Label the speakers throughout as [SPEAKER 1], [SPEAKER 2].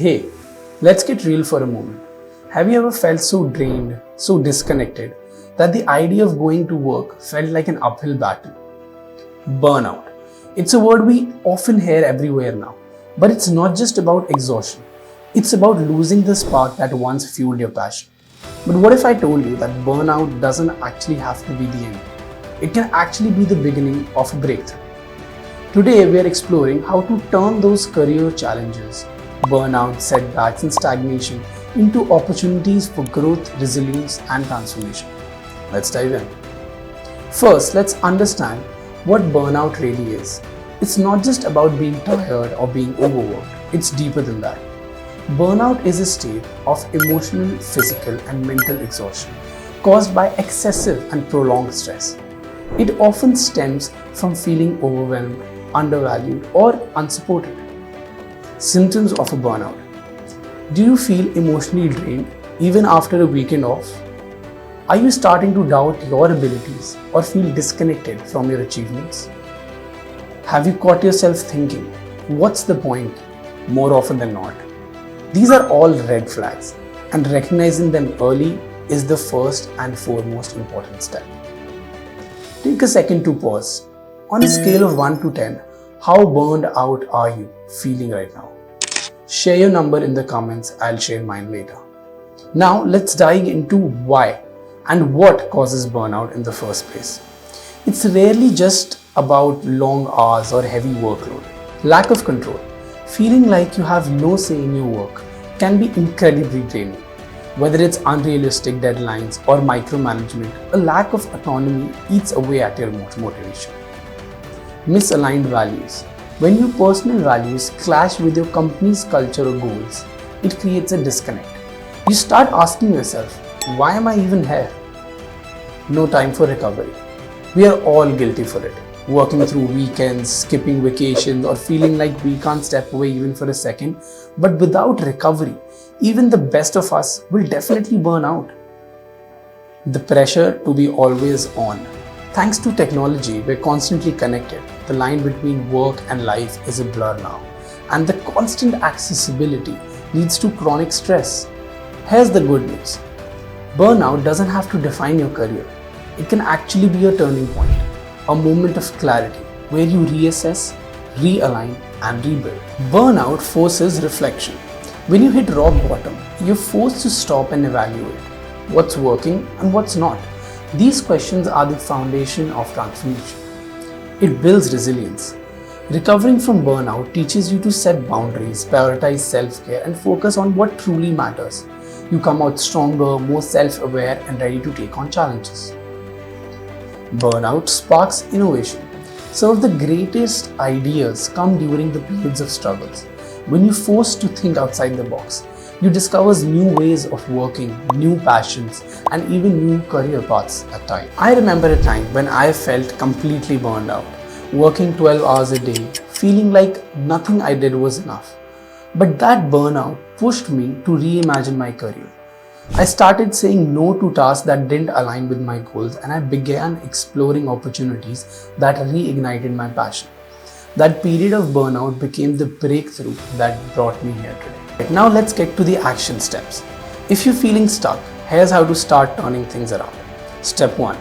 [SPEAKER 1] Hey, let's get real for a moment. Have you ever felt so drained, so disconnected, that the idea of going to work felt like an uphill battle? Burnout. It's a word we often hear everywhere now, but it's not just about exhaustion. It's about losing the spark that once fueled your passion. But what if I told you that burnout doesn't actually have to be the end? It can actually be the beginning of a breakthrough. Today, we are exploring how to turn those career challenges, burnout, setbacks, and stagnation into opportunities for growth, resilience, and transformation. Let's dive in. First, let's understand what burnout really is. It's not just about being tired or being overworked, it's deeper than that. Burnout is a state of emotional, physical, and mental exhaustion caused by excessive and prolonged stress. It often stems from feeling overwhelmed, undervalued, or unsupported. Symptoms of a burnout. Do you feel emotionally drained even after a weekend off? Are you starting to doubt your abilities or feel disconnected from your achievements? Have you caught yourself thinking, what's the point, more often than not? These are all red flags, and recognizing them early is the first and foremost important step. Take a second to pause. On a scale of 1 to 10, how burned out are you feeling right now? Share your number in the comments, I'll share mine later. Now let's dive into why and what causes burnout in the first place. It's rarely just about long hours or heavy workload. Lack of control, feeling like you have no say in your work, can be incredibly draining. Whether it's unrealistic deadlines or micromanagement, a lack of autonomy eats away at your motivation. Misaligned values. When your personal values clash with your company's culture or goals, it creates a disconnect. You start asking yourself, why am I even here? No time for recovery. We are all guilty for it. Working through weekends, skipping vacations, or feeling like we can't step away even for a second. But without recovery, even the best of us will definitely burn out. The pressure to be always on. Thanks to technology, we're constantly connected. The line between work and life is a blur now. And the constant accessibility leads to chronic stress. Here's the good news. Burnout doesn't have to define your career. It can actually be a turning point, a moment of clarity where you reassess, realign, and rebuild. Burnout forces reflection. When you hit rock bottom, you're forced to stop and evaluate what's working and what's not. These questions are the foundation of transformation. It builds resilience. Recovering from burnout teaches you to set boundaries, prioritize self-care, and focus on what truly matters. You come out stronger, more self-aware, and ready to take on challenges. Burnout sparks innovation. Some of the greatest ideas come during the periods of struggles. When you're forced to think outside the box, you discover new ways of working, new passions, and even new career paths at times. I remember a time when I felt completely burned out, working 12 hours a day, feeling like nothing I did was enough. But that burnout pushed me to reimagine my career. I started saying no to tasks that didn't align with my goals, and I began exploring opportunities that reignited my passion. That period of burnout became the breakthrough that brought me here today. Now let's get to the action steps. If you're feeling stuck, here's how to start turning things around. Step 1.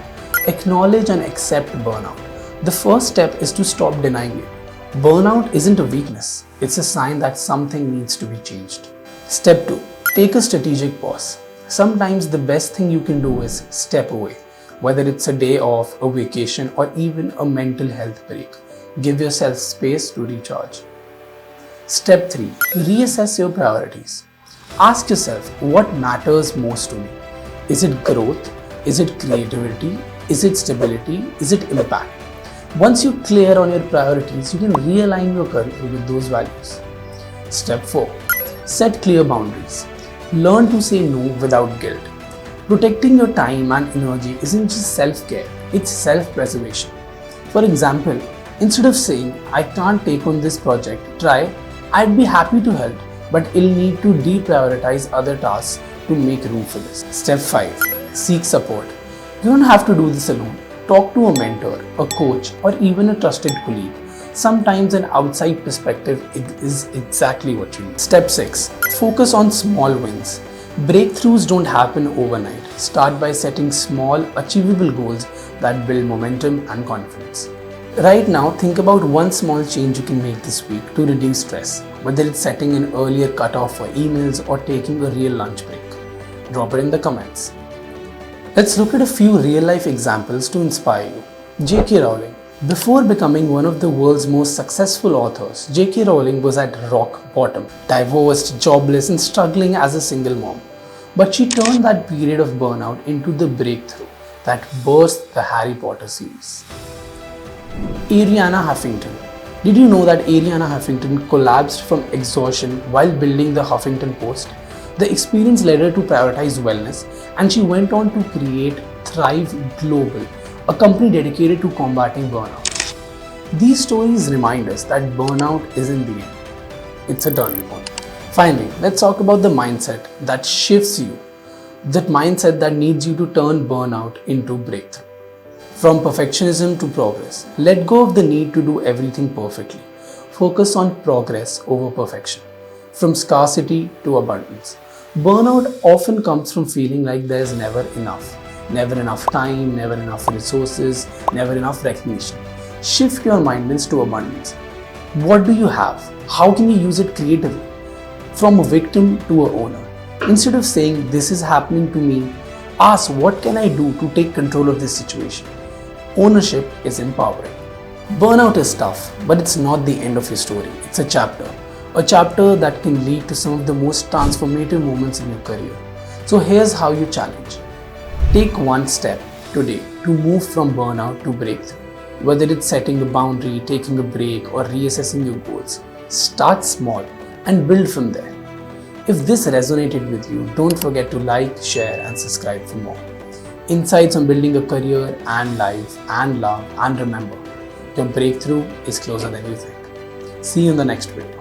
[SPEAKER 1] Acknowledge and accept burnout. The first step is to stop denying it. Burnout isn't a weakness. It's a sign that something needs to be changed. Step 2. Take a strategic pause. Sometimes the best thing you can do is step away. Whether it's a day off, a vacation, or even a mental health break. Give yourself space to recharge. Step 3. Reassess your priorities. Ask yourself what matters most to me. Is it growth? Is it creativity? Is it stability? Is it impact? Once you're clear on your priorities, you can realign your career with those values. Step 4. Set clear boundaries. Learn to say no without guilt. Protecting your time and energy isn't just self-care, it's self-preservation. For example, instead of saying, I can't take on this project, try, I'd be happy to help, but you'll need to deprioritize other tasks to make room for this. Step 5. Seek support. You don't have to do this alone. Talk to a mentor, a coach, or even a trusted colleague. Sometimes an outside perspective is exactly what you need. Step 6. Focus on small wins. Breakthroughs don't happen overnight. Start by setting small, achievable goals that build momentum and confidence. Right now, think about one small change you can make this week to reduce stress, whether it's setting an earlier cutoff for emails or taking a real lunch break. Drop it in the comments. Let's look at a few real-life examples to inspire you. J.K. Rowling. Before becoming one of the world's most successful authors, J.K. Rowling was at rock bottom, divorced, jobless, and struggling as a single mom. But she turned that period of burnout into the breakthrough that burst the Harry Potter series. Arianna Huffington. Did you know that Arianna Huffington collapsed from exhaustion while building the Huffington Post? The experience led her to prioritize wellness, and she went on to create Thrive Global, a company dedicated to combating burnout. These stories remind us that burnout isn't the end. It's a turning point. Finally, let's talk about the mindset that shifts you, that mindset that needs you to turn burnout into breakthrough. From perfectionism to progress, let go of the need to do everything perfectly. Focus on progress over perfection. From scarcity to abundance. Burnout often comes from feeling like there's never enough. Never enough time, never enough resources, never enough recognition. Shift your mindset to abundance. What do you have? How can you use it creatively? From a victim to an owner. Instead of saying, this is happening to me, ask, what can I do to take control of this situation? Ownership is empowering. Burnout is tough, but it's not the end of your story. It's a chapter that can lead to some of the most transformative moments in your career. So here's how you challenge. Take one step today to move from burnout to breakthrough. Whether it's setting a boundary, taking a break, or reassessing your goals, start small and build from there. If this resonated with you, don't forget to like, share, and subscribe for more insights on building a career and life and love. And remember, your breakthrough is closer than you think. See you in the next video.